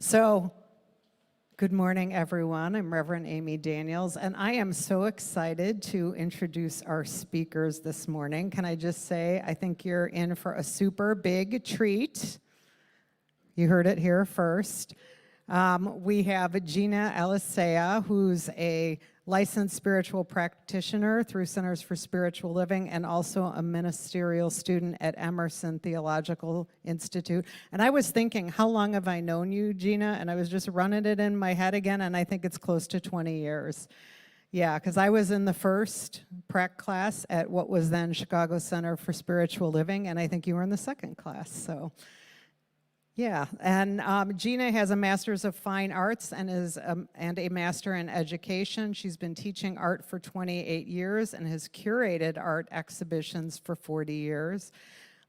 So, good morning, everyone. I'm Reverend Amy Daniels, and I am so excited to introduce our speakers this morning. Can I just say, I think you're in for a super big treat. You heard it here first. We have Gina Alicea, who's a licensed spiritual practitioner through Centers for Spiritual Living and also a ministerial student at Emerson Theological Institute. And I was thinking, how long have I known you, Gina? And I was just running it in my head again, and I think it's close to 20 years. Yeah, because I was in the first prac class at what was then Chicago Center for Spiritual Living, and I think you were in the second class, so. Yeah, and Gina has a Master's of Fine Arts and a Master in Education. She's been teaching art for 28 years and has curated art exhibitions for 40 years.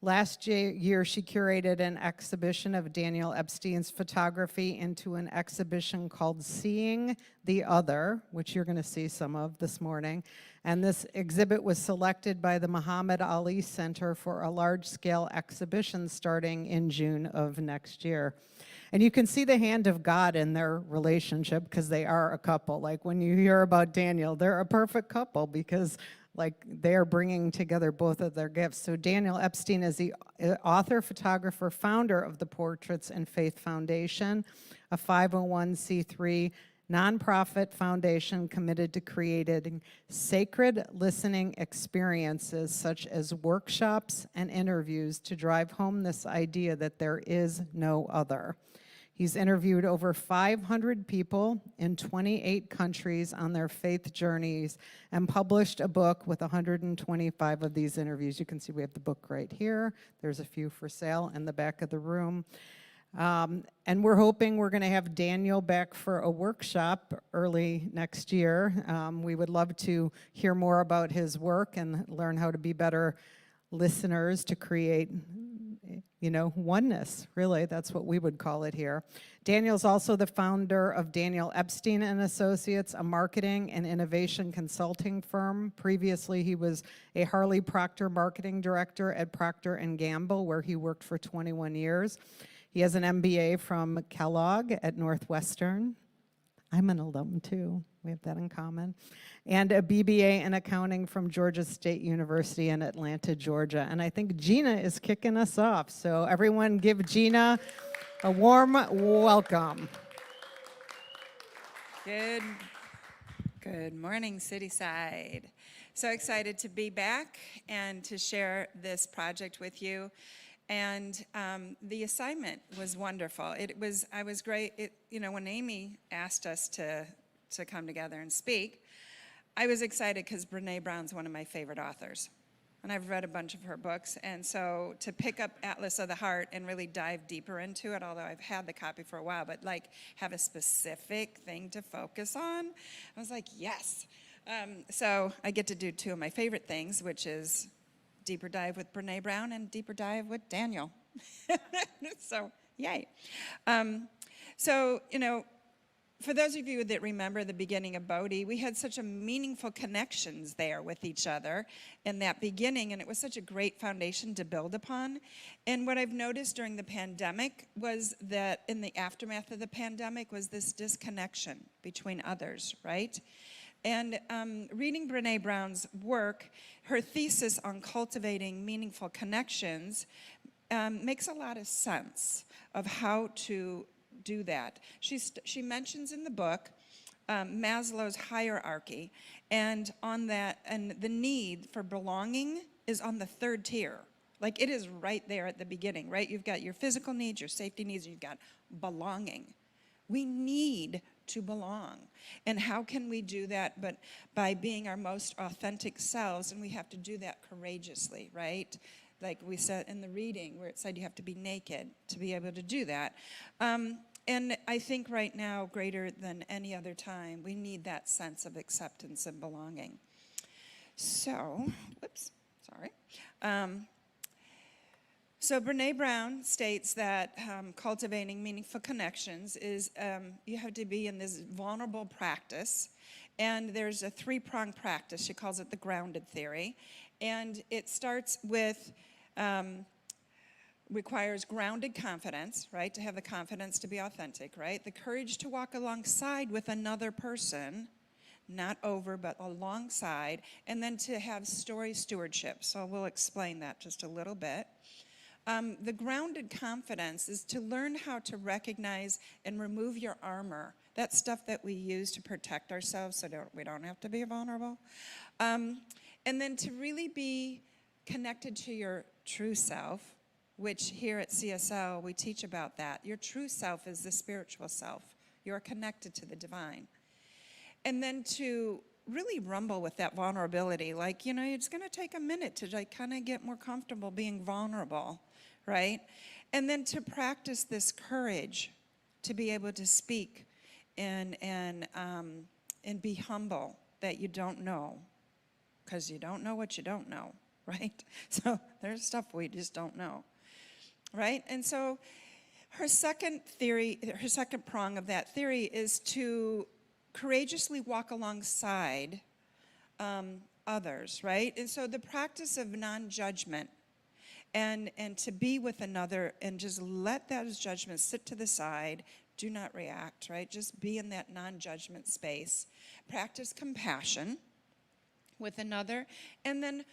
Last year, she curated an exhibition of Daniel Epstein's photography into an exhibition called Seeing the Other, which you're going to see some of this morning. And this exhibit was selected by the Muhammad Ali Center for a large-scale exhibition starting in June of next year. And you can see the hand of God in their relationship because they are a couple. Like when you hear about Daniel, they're a perfect couple because they are bringing together both of their gifts. So Daniel Epstein is the author, photographer, founder of the Portraits and Faith Foundation, a 501c3 nonprofit foundation committed to creating sacred listening experiences such as workshops and interviews to drive home this idea that there is no other. He's interviewed over 500 people in 28 countries on their faith journeys and published a book with 125 of these interviews. You can see we have the book right here. There's a few for sale in the back of the room. And we're hoping we're going to have Daniel back for a workshop early next year. We would love to hear more about his work and learn how to be better listeners to create oneness, really. That's what we would call it here. Daniel's also the founder of Daniel Epstein and Associates, a marketing and innovation consulting firm. Previously, he was a Harley Procter marketing director at Procter & Gamble, where he worked for 21 years. He has an MBA from Kellogg at Northwestern. I'm an alum, too. We have that in common. And a BBA in accounting from Georgia State University in Atlanta, Georgia. And I think Gina is kicking us off. So everyone give Gina a warm welcome. Good morning, Cityside. So excited to be back and to share this project with you. And the assignment was wonderful. I was great. When Amy asked us to come together and speak, I was excited because Brené Brown's one of my favorite authors. And I've read a bunch of her books. And so to pick up Atlas of the Heart and really dive deeper into it, although I've had the copy for a while, but have a specific thing to focus on, I was like, yes. So I get to do two of my favorite things, which is deeper dive with Brené Brown and deeper dive with Daniel. So, yay. For those of you that remember the beginning of Bodhi, we had such a meaningful connections there with each other in that beginning, and it was such a great foundation to build upon. And what I've noticed during the pandemic was that in the aftermath of the pandemic was this disconnection between others, right? And reading Brené Brown's work, her thesis on cultivating meaningful connections makes a lot of sense of how to do that. She mentions in the book Maslow's hierarchy, and on that, and the need for belonging is on the third tier. Like it is right there at the beginning, right? You've got your physical needs, your safety needs, and you've got belonging. We need to belong. And how can we do that but by being our most authentic selves? And we have to do that courageously, right? Like we said in the reading where it said you have to be naked to be able to do that. And I think right now, greater than any other time, we need that sense of acceptance and belonging. So, So Brené Brown states that cultivating meaningful connections is you have to be in this vulnerable practice. And there's a three-pronged practice. She calls it the grounded theory. And it starts with requires grounded confidence, right? To have the confidence to be authentic, right? The courage to walk alongside with another person, not over, but alongside, and then to have story stewardship. So we'll explain that just a little bit. The grounded confidence is to learn how to recognize and remove your armor, that stuff that we use to protect ourselves so we don't have to be vulnerable. And then to really be connected to your true self, which here at CSL we teach about that. Your true self is the spiritual self. You're connected to the divine. And then to really rumble with that vulnerability, like, it's going to take a minute to like kind of get more comfortable being vulnerable, right? And then to practice this courage to be able to speak and be humble that you don't know, because you don't know what you don't know, right? So there's stuff we just don't know, right? And so her second prong of that theory is to courageously walk alongside others, right? And so the practice of non-judgment and to be with another and just let those judgments sit to the side, do not react, right? Just be in that non-judgment space. Practice compassion with another, and then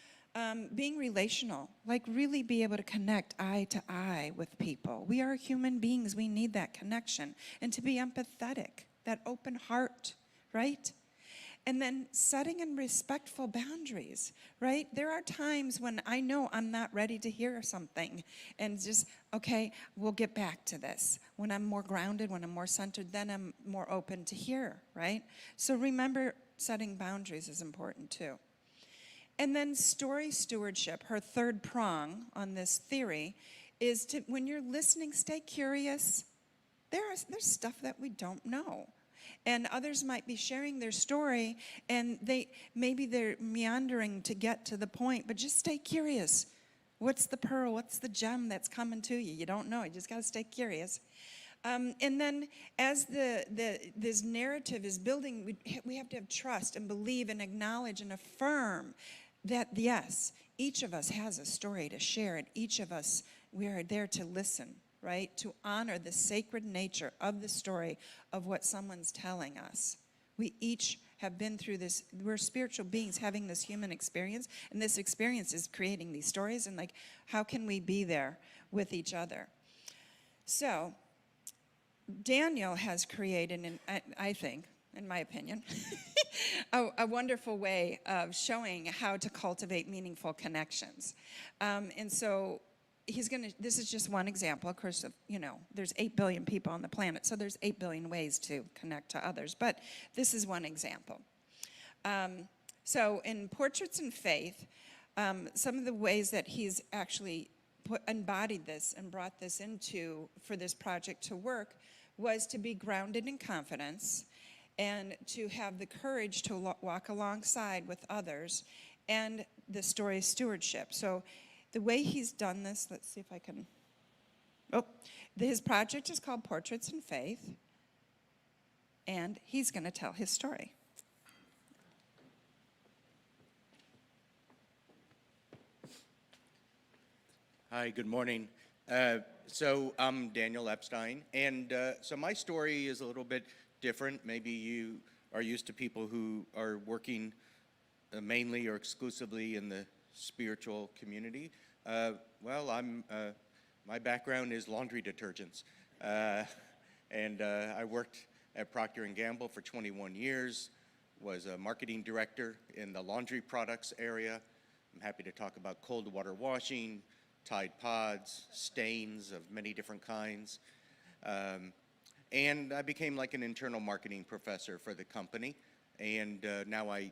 being relational, like really be able to connect eye to eye with people. We are human beings, we need that connection. And to be empathetic, that open heart, right? And then setting and respectful boundaries, right? There are times when I know I'm not ready to hear something and just, okay, we'll get back to this. When I'm more grounded, when I'm more centered, then I'm more open to hear, right? So remember, setting boundaries is important too. And then story stewardship, her third prong on this theory, is to, when you're listening, stay curious. There's stuff that we don't know. And others might be sharing their story, and maybe they're meandering to get to the point, but just stay curious. What's the pearl? What's the gem that's coming to you? You don't know. You just got to stay curious. And then as this narrative is building, we have to have trust and believe and acknowledge and affirm that, yes, each of us has a story to share, and each of us, we are there to listen, right? To honor the sacred nature of the story of what someone's telling us. We each have been through this. We're spiritual beings having this human experience, and this experience is creating these stories, and like, how can we be there with each other? So Daniel has created, and I think, in my opinion, a wonderful way of showing how to cultivate meaningful connections. And so this is just one example. Of course, there's 8 billion people on the planet, so there's 8 billion ways to connect to others. But this is one example. So in Portraits in Faith, some of the ways that he's actually embodied this and brought this into for this project to work was to be grounded in confidence and to have the courage to walk alongside with others, and the story stewardship. So the way he's done this, let's see if I can, his project is called Portraits in Faith, and he's going to tell his story. Hi, good morning. So I'm Daniel Epstein, and so my story is a little bit different. Maybe you are used to people who are working mainly or exclusively in the spiritual community. My background is laundry detergents, and I worked at Procter & Gamble for 21 years, was a marketing director in the laundry products area. I'm happy to talk about cold water washing, Tide Pods, stains of many different kinds. And I became like an internal marketing professor for the company. And now I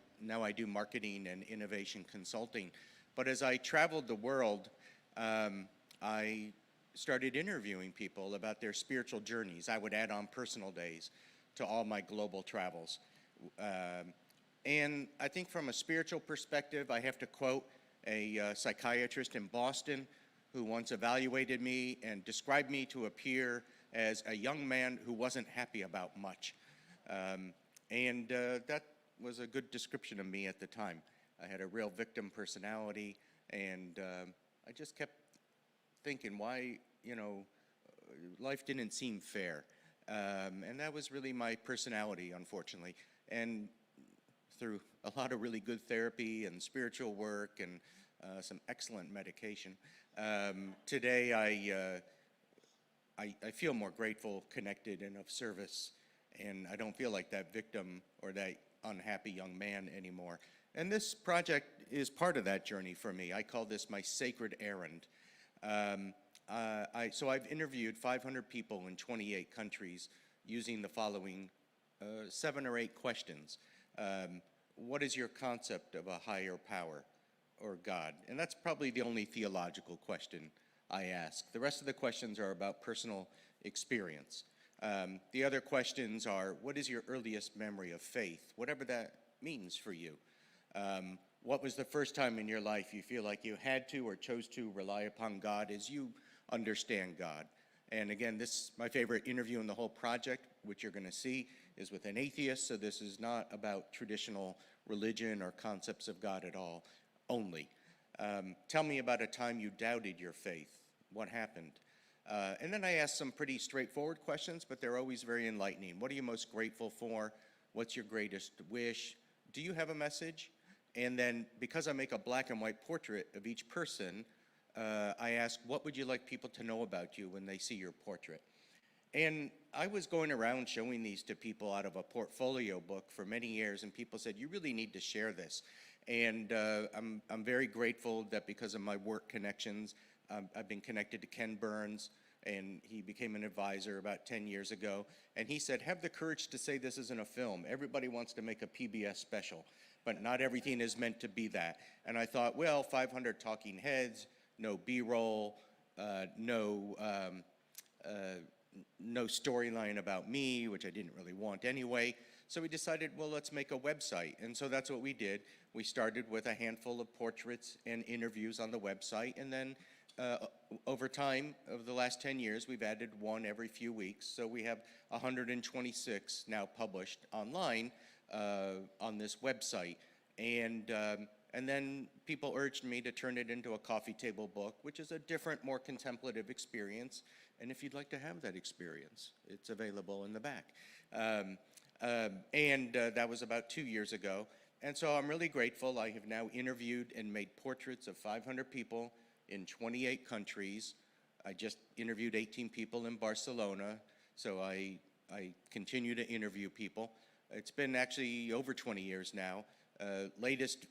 do marketing and innovation consulting. But as I traveled the world, I started interviewing people about their spiritual journeys. I would add on personal days to all my global travels. And I think from a spiritual perspective, I have to quote a psychiatrist in Boston who once evaluated me and described me to appear as a young man who wasn't happy about much. That was a good description of me at the time. I had a real victim personality, and I just kept thinking why, life didn't seem fair. And that was really my personality, unfortunately. And through a lot of really good therapy and spiritual work and some excellent medication, today I feel more grateful, connected, and of service. And I don't feel like that victim or that unhappy young man anymore. And this project is part of that journey for me. I call this my sacred errand. So I've interviewed 500 people in 28 countries using the following 7 or 8 questions. What is your concept of a higher power or God? And that's probably the only theological question I ask. The rest of the questions are about personal experience. The other questions are, what is your earliest memory of faith, whatever that means for you? What was the first time in your life you feel like you had to or chose to rely upon God as you understand God? And again, my favorite interview in the whole project, which you're going to see, is with an atheist, so this is not about traditional religion or concepts of God at all, only. Tell me about a time you doubted your faith. What happened? And then I ask some pretty straightforward questions, but they're always very enlightening. What are you most grateful for? What's your greatest wish? Do you have a message? And then, because I make a black and white portrait of each person, I ask, what would you like people to know about you when they see your portrait? And I was going around showing these to people out of a portfolio book for many years, and people said, you really need to share this. And I'm very grateful that because of my work connections, I've been connected to Ken Burns, and he became an advisor about 10 years ago. And he said, have the courage to say this isn't a film. Everybody wants to make a PBS special, but not everything is meant to be that. And I thought, well, 500 talking heads, no B-roll, no storyline about me, which I didn't really want anyway. So we decided, well, let's make a website. And so that's what we did. We started with a handful of portraits and interviews on the website, and then over time, over the last 10 years, we've added one every few weeks. So we have 126 now published online on this website. And then people urged me to turn it into a coffee table book, which is a different, more contemplative experience. And if you'd like to have that experience, it's available in the back. That was about 2 years ago. And so I'm really grateful. I have now interviewed and made portraits of 500 people in 28 countries. I just interviewed 18 people in Barcelona, so I continue to interview people. It's been actually over 20 years now. Latest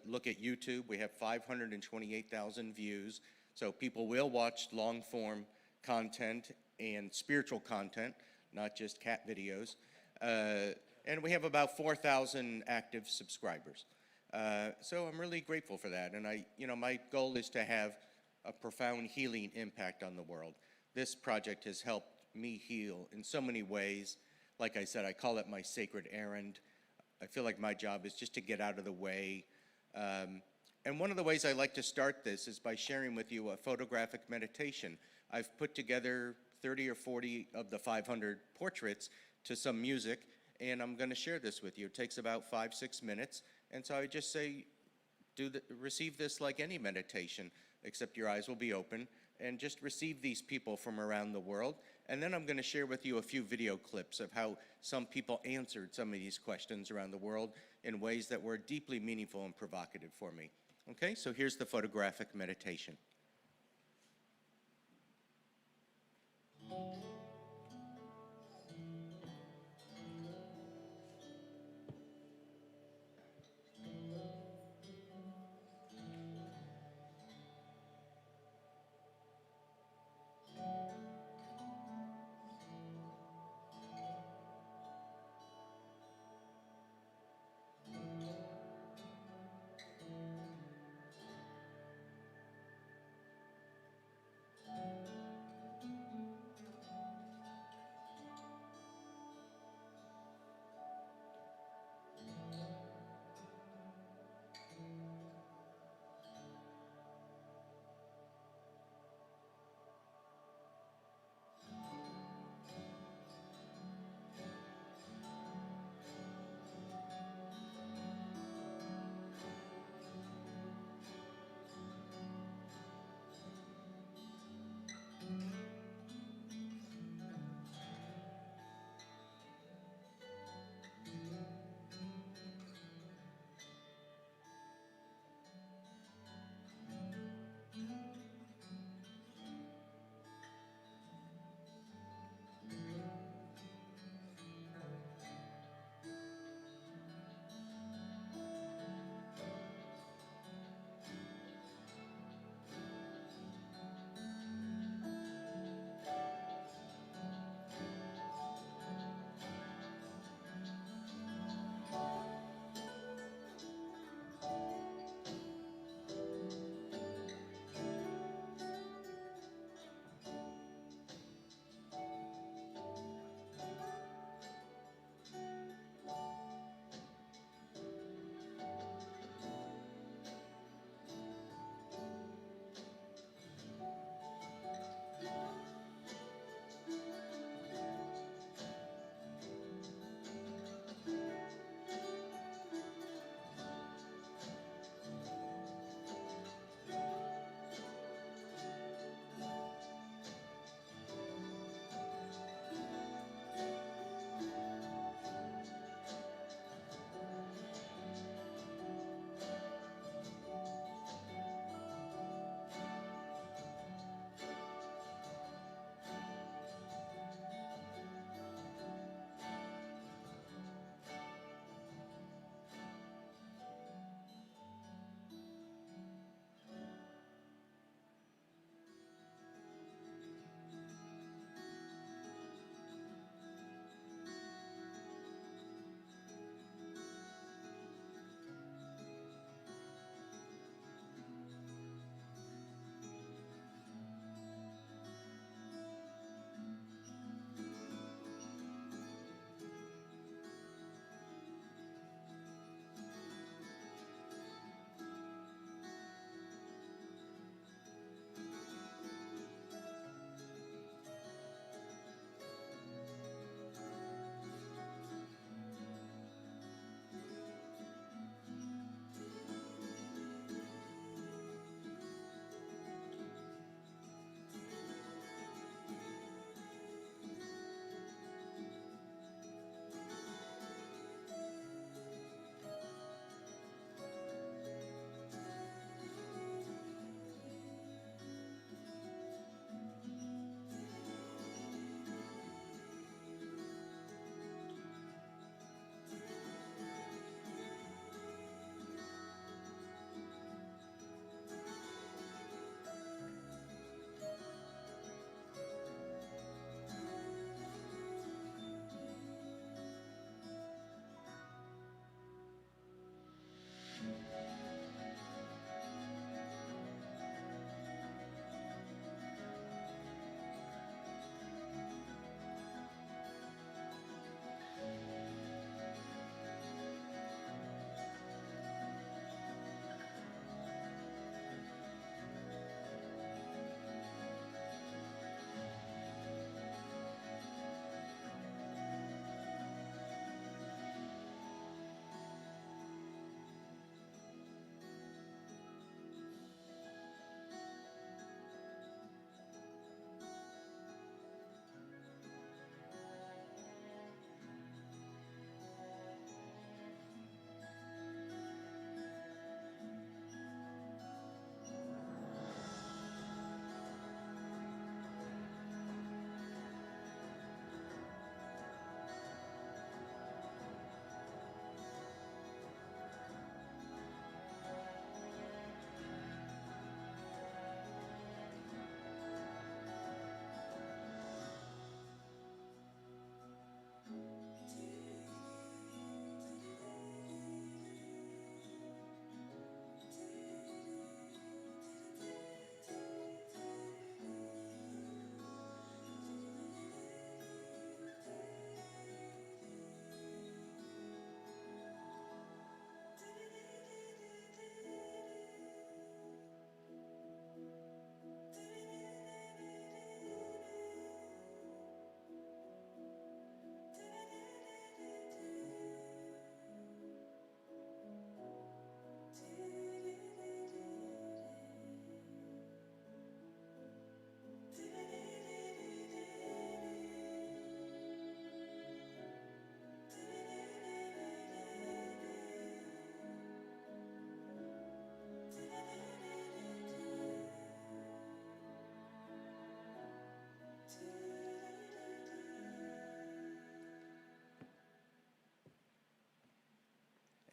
look at YouTube, we have 528,000 views, so people will watch long-form content and spiritual content, not just cat videos. And we have about 4,000 active subscribers. So I'm really grateful for that. And my goal is to have a profound healing impact on the world. This project has helped me heal in so many ways. Like I said, I call it my sacred errand. I feel like my job is just to get out of the way. And one of the ways I like to start this is by sharing with you a photographic meditation. I've put together 30 or 40 of the 500 portraits to some music, and I'm going to share this with you. It takes about 5-6 minutes. And so I just say, receive this like any meditation, except your eyes will be open, and just receive these people from around the world. And then I'm going to share with you a few video clips of how some people answered some of these questions around the world in ways that were deeply meaningful and provocative for me. Okay, so here's the photographic meditation.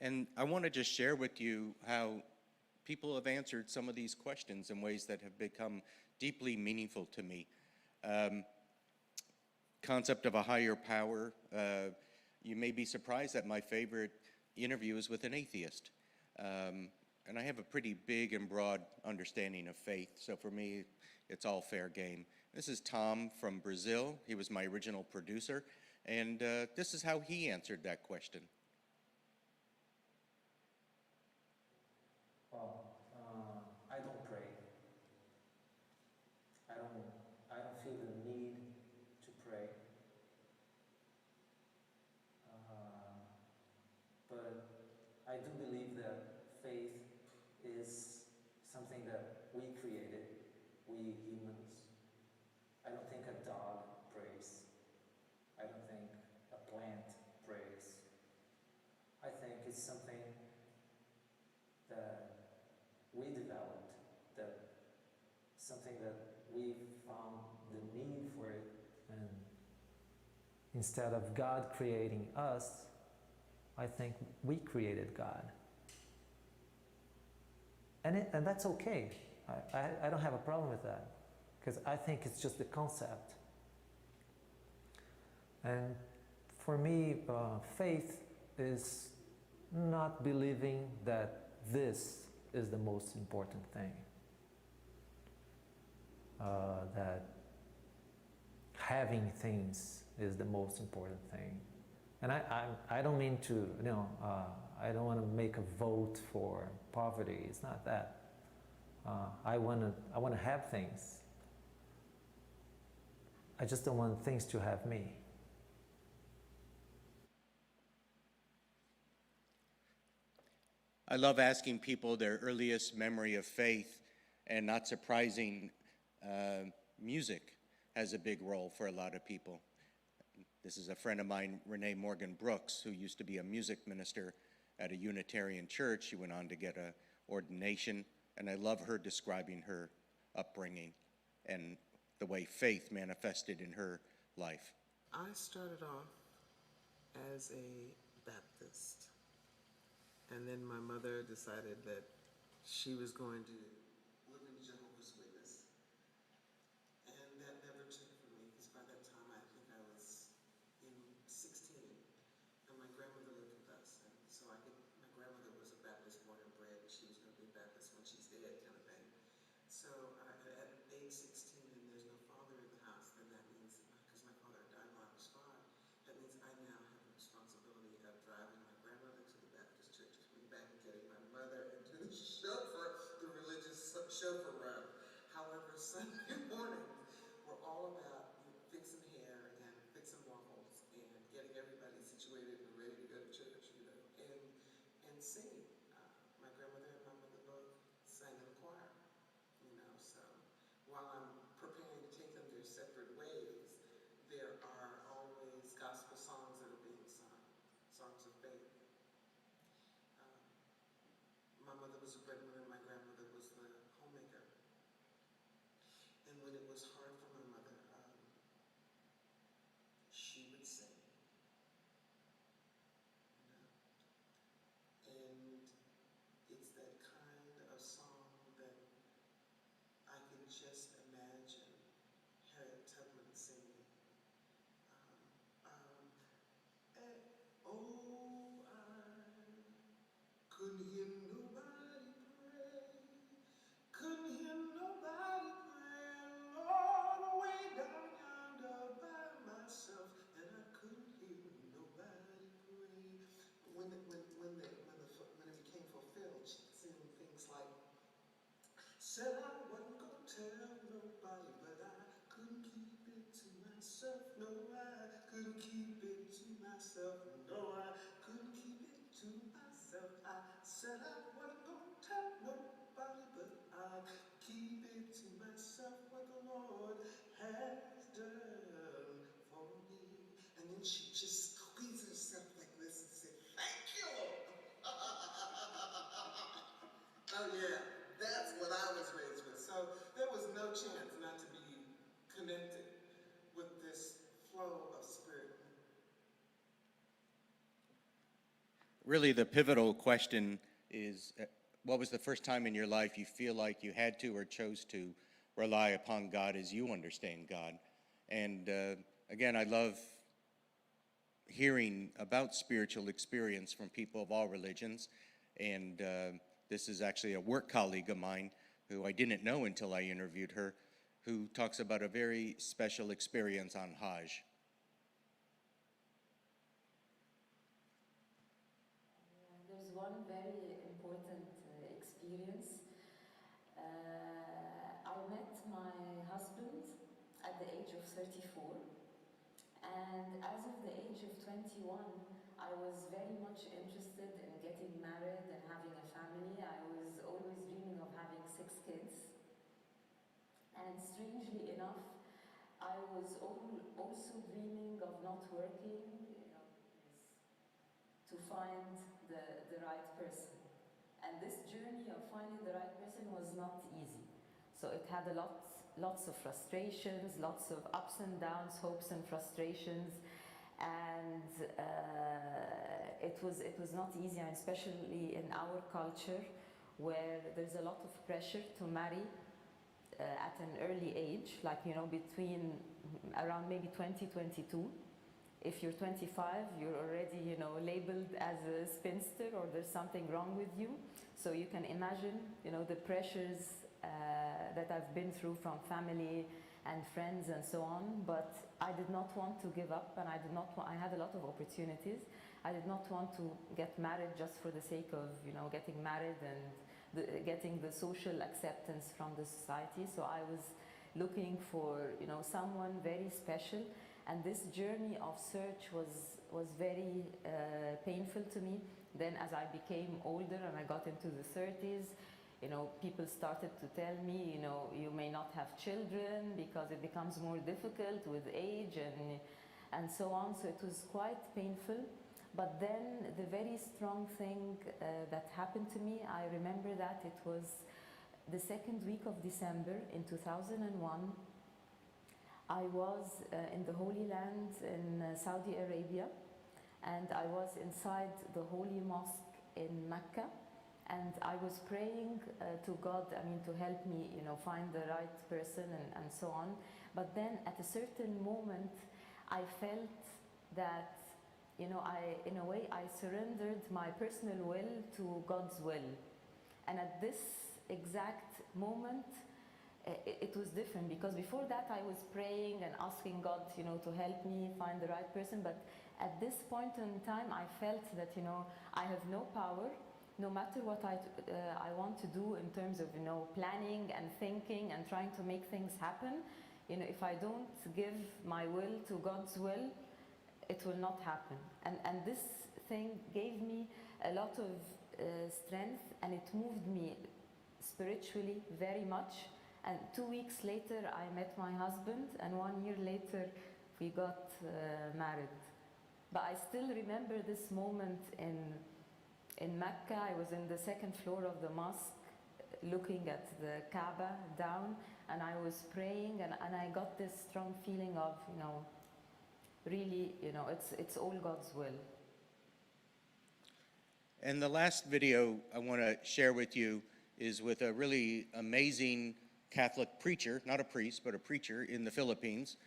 And I want to just share with you how people have answered some of these questions in ways that have become deeply meaningful to me. Concept of a higher power. You may be surprised that my favorite interview is with an atheist. And I have a pretty big and broad understanding of faith, so for me, it's all fair game. This is Tom from Brazil. He was my original producer, and this is how he answered that question. Well, I don't pray. I don't feel the need to pray. But I do believe that faith is something that we created, we humans. I don't think a dog prays. I don't think a plant prays. I think it's something that we developed, that something that we found the need for it, and instead of God creating us, I think we created God. And that's okay. I don't have a problem with that, because I think it's just the concept. And for me, faith is not believing that this is the most important thing. That having things is the most important thing. And I don't mean to, I don't want to make a vote for poverty. It's not that. I want to have things. I just don't want things to have me. I love asking people their earliest memory of faith, and not surprising, music has a big role for a lot of people. This is a friend of mine, Renee Morgan Brooks, who used to be a music minister at a Unitarian church. She went on to get an ordination, and I love her describing her upbringing and the way faith manifested in her life. I started off as a Baptist, and then my mother decided that she was going to live in Jehovah's Witness, and that never took for me, because by that time I think I was in 16, and my grandmother lived with us, and so my grandmother was a Baptist born and bred, and she was going to be a Baptist when she's dead, kind of thing. So at age 16, and there's no father in the house, then that means, because my father died when I was 5, that means I now have the responsibility of driving my grandmother to the Baptist church, coming back and getting my mother into the chauffeur, the religious chauffeur route. However, Sunday mornings were all about fixing hair and fixing waffles and getting everybody situated and ready to go to church, and singing. My grandmother and my mother both sang in the choir, so while I'm preparing to take them their separate ways, there are always gospel songs that are being sung, songs of faith. My mother was a breadwinner, my grandmother was the homemaker. And when it was hard for my mother, she would sing. And it's that kind of song that I can just imagine Harriet Tubman singing. Oh, I couldn't hear nobody pray. Couldn't hear nobody praying all the way down yonder by myself, and I couldn't hear nobody pray. When it became fulfilled, she'd sing things like, said I wasn't gonna tell nobody, but I couldn't keep it to myself. No, I couldn't keep it to myself. No, I couldn't keep it to myself. I said I wasn't gonna tell nobody, but I keep it to myself what the Lord has done for me. And then she just squeezes herself like this and said, thank you, Lord. Oh yeah, that's what I was raised with. So there was no chance not to be connected with this flow of spirit. really the pivotal question is, what was the first time in your life you feel like you had to or chose to rely upon God as you understand God? And again, I love hearing about spiritual experience from people of all religions. And this is actually a work colleague of mine who I didn't know until I interviewed her, who talks about a very special experience on Hajj. There's one very important experience. I met my husband at the age of 34, and as of the age of 21, I was very much interested in getting married and having a family. I was always dreaming of having 6 kids. And strangely enough, I was also dreaming of not working, to find the right person. And this journey of finding the right person was not easy. So it had lots of frustrations, lots of ups and downs, hopes and frustrations. And it was not easy, and especially in our culture, where there's a lot of pressure to marry at an early age, like, between around maybe 20, 22. If you're 25, you're already, labeled as a spinster, or there's something wrong with you. So you can imagine, the pressures that I've been through from family and friends and so on. But I did not want to give up, and I had a lot of opportunities. I did not want to get married just for the sake of, getting married and getting the social acceptance from the society. So I was looking for, someone very special. And this journey of search was very painful to me. Then as I became older and I got into the 30s, people started to tell me, you may not have children because it becomes more difficult with age and so on. So it was quite painful. But then the very strong thing that happened to me, I remember that it was the second week of December in 2001. I was in the Holy Land in Saudi Arabia, and I was inside the Holy Mosque in Mecca, and I was praying to God, to help me, find the right person and so on. But then at a certain moment, I felt that, in a way, I surrendered my personal will to God's will. And at this exact moment, it was different, because before that I was praying and asking God, to help me find the right person. But at this point in time, I felt that, I have no power, no matter what I want to do in terms of, planning and thinking and trying to make things happen. If I don't give my will to God's will, it will not happen. And this thing gave me a lot of strength, and it moved me spiritually very much. And 2 weeks later, I met my husband, and 1 year later, we got married. But I still remember this moment in Mecca. I was in the second floor of the mosque, looking at the Kaaba down, and I was praying, and I got this strong feeling of, really, it's all God's will. And the last video I want to share with you is with a really amazing Catholic preacher, not a priest, but a preacher in the Philippines.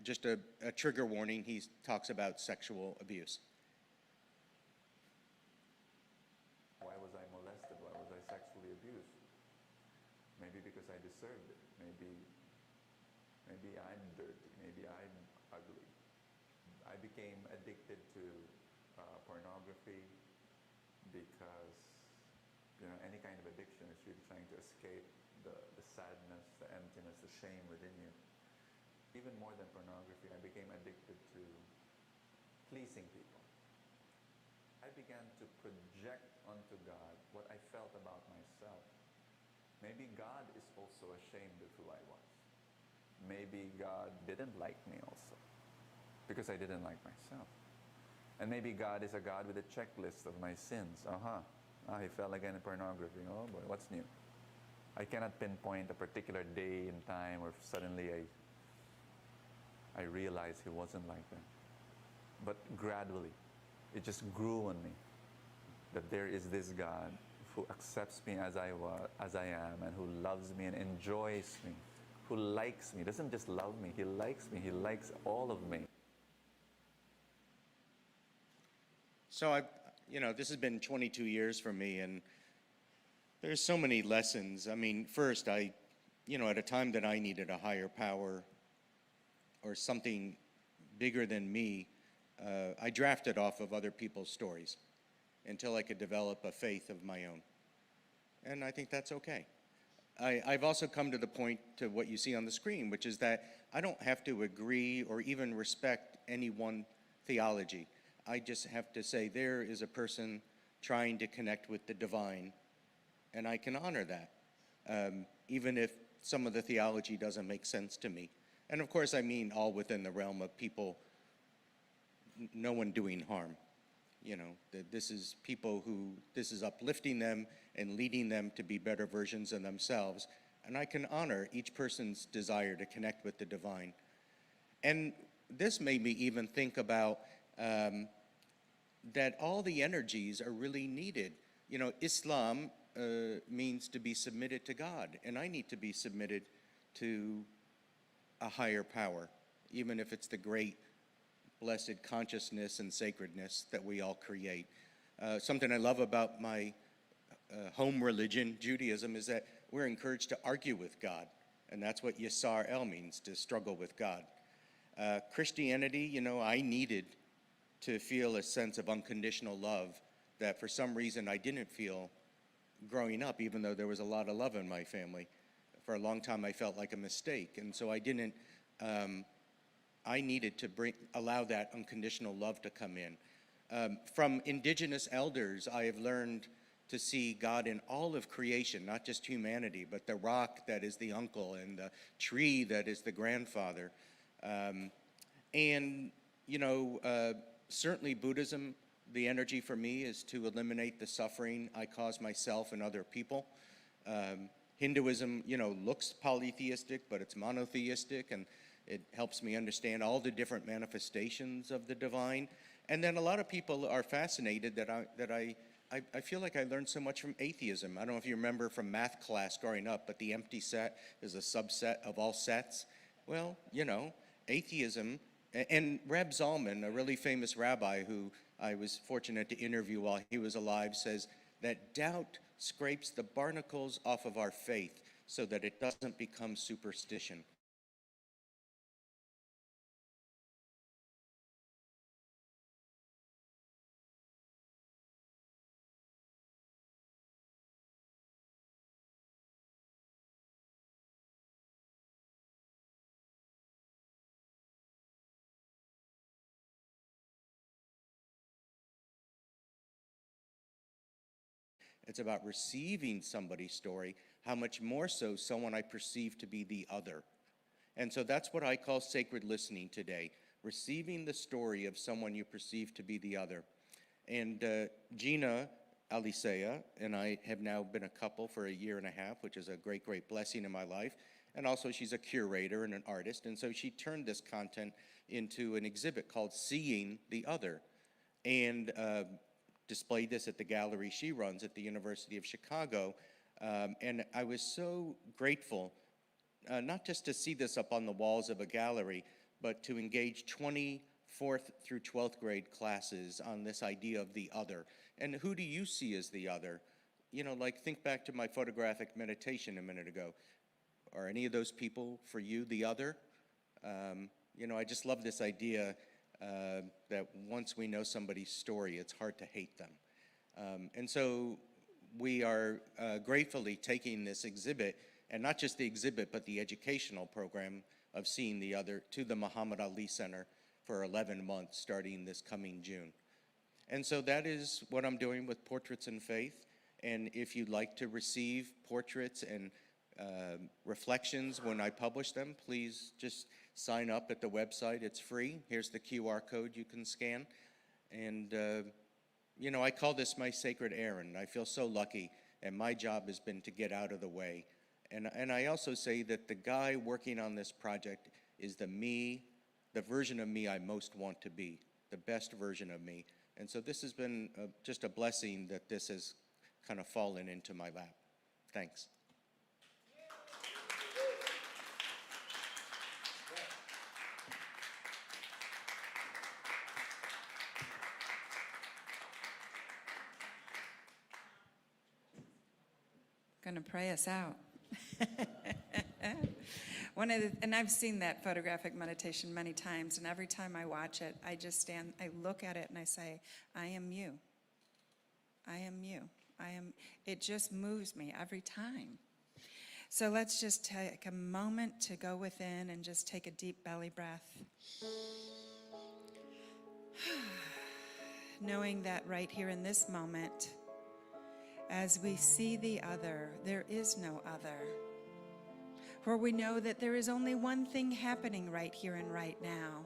Just a trigger warning, he talks about sexual abuse. Why was I molested? Why was I sexually abused? Maybe because I deserved it. Maybe I'm dirty. Maybe I'm ugly. I became addicted to pornography because, any kind of addiction is really trying to escape the sadness, the emptiness, the shame within you. Even more than pornography, I became addicted to pleasing people. I began to project onto God what I felt about myself. Maybe God is also ashamed of who I was. Maybe God didn't like me also, because I didn't like myself. And maybe God is a God with a checklist of my sins. He fell again in pornography. Oh boy, what's new? I cannot pinpoint a particular day and time where suddenly I realized he wasn't like that. But gradually, it just grew on me that there is this God who accepts me as as I am, and who loves me and enjoys me, who likes me, doesn't just love me, he likes me, he likes all of me. So this has been 22 years for me, and there's so many lessons. I mean, first, at a time that I needed a higher power or something bigger than me, I drafted off of other people's stories until I could develop a faith of my own. And I think that's okay. I've also come to the point to what you see on the screen, which is that I don't have to agree or even respect any one theology. I just have to say there is a person trying to connect with the divine, and I can honor that, even if some of the theology doesn't make sense to me. And of course, I mean all within the realm of people, no one doing harm. This is people this is uplifting them and leading them to be better versions of themselves. And I can honor each person's desire to connect with the divine. And this made me even think about that all the energies are really needed. Islam means to be submitted to God, and I need to be submitted to a higher power, even if it's the great blessed consciousness and sacredness that we all create. Something I love about my home religion, Judaism, is that we're encouraged to argue with God, and that's what Yasar El means, to struggle with God. Christianity, I needed to feel a sense of unconditional love that for some reason I didn't feel growing up, even though there was a lot of love in my family. For a long time I felt like a mistake, and so I needed to allow that unconditional love to come in. From indigenous elders, I have learned to see God in all of creation, not just humanity, but the rock that is the uncle and the tree that is the grandfather. Certainly Buddhism, the energy for me is to eliminate the suffering I cause myself and other people. Hinduism, looks polytheistic, but it's monotheistic, and it helps me understand all the different manifestations of the divine. And then a lot of people are fascinated that I feel like I learned so much from atheism. I don't know if you remember from math class growing up, but the empty set is a subset of all sets. Well, atheism, and Reb Zalman, a really famous rabbi who I was fortunate to interview while he was alive, says that doubt scrapes the barnacles off of our faith so that it doesn't become superstition. It's about receiving somebody's story, how much more so someone I perceive to be the other. And so that's what I call sacred listening today, receiving the story of someone you perceive to be the other. And Gina Alicea and I have now been a couple for a year and a half, which is a great, great blessing in my life. And also she's a curator and an artist, and so she turned this content into an exhibit called Seeing the Other, and displayed this at the gallery she runs at the University of Chicago. And I was so grateful, not just to see this up on the walls of a gallery, but to engage 24th through 12th grade classes on this idea of the other. And who do you see as the other? Think back to my photographic meditation a minute ago. Are any of those people for you the other? I just love this idea that once we know somebody's story, it's hard to hate them. And so we are gratefully taking this exhibit, and not just the exhibit, but the educational program of Seeing the Other, to the Muhammad Ali Center for 11 months starting this coming June. And so that is what I'm doing with Portraits in Faith. And if you'd like to receive portraits and reflections when I publish them, please just sign up at the website. It's free. Here's the QR code you can scan. And, I call this my sacred errand. I feel so lucky, and my job has been to get out of the way. And I also say that the guy working on this project is the version of me I most want to be, the best version of me. And so this has been just a blessing that this has kind of fallen into my lap. Thanks. Going to pray us out. And I've seen that photographic meditation many times, and every time I watch it, I just stand, I look at it and I say, I am you. I am you. It just moves me every time. So let's just take a moment to go within and just take a deep belly breath. Knowing that right here in this moment, as we see the other, there is no other. For we know that there is only one thing happening right here and right now.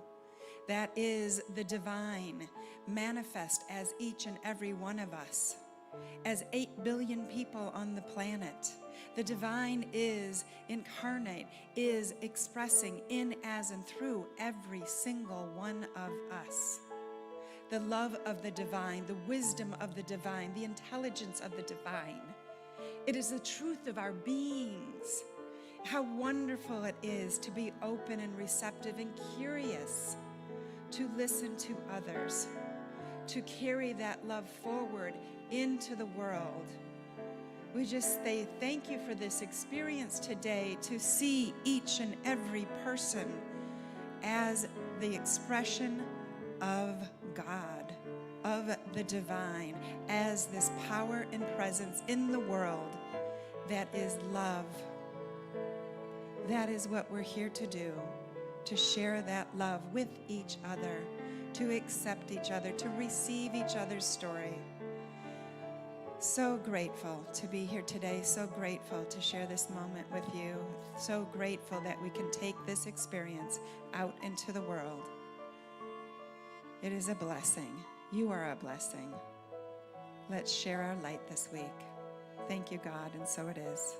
That is the divine manifest as each and every one of us. As 8 billion people on the planet, the divine is incarnate, is expressing in, as, and through every single one of us. The love of the divine, the wisdom of the divine, the intelligence of the divine. It is the truth of our beings. How wonderful it is to be open and receptive and curious, to listen to others, to carry that love forward into the world. We just say thank you for this experience today, to see each and every person as the expression of God, of the divine, as this power and presence in the world that is love. That is what we're here to do, to share that love with each other, to accept each other, to receive each other's story. So grateful to be here today, so grateful to share this moment with you, so grateful that we can take this experience out into the world. It is a blessing. You are a blessing. Let's share our light this week. Thank you, God, and so it is.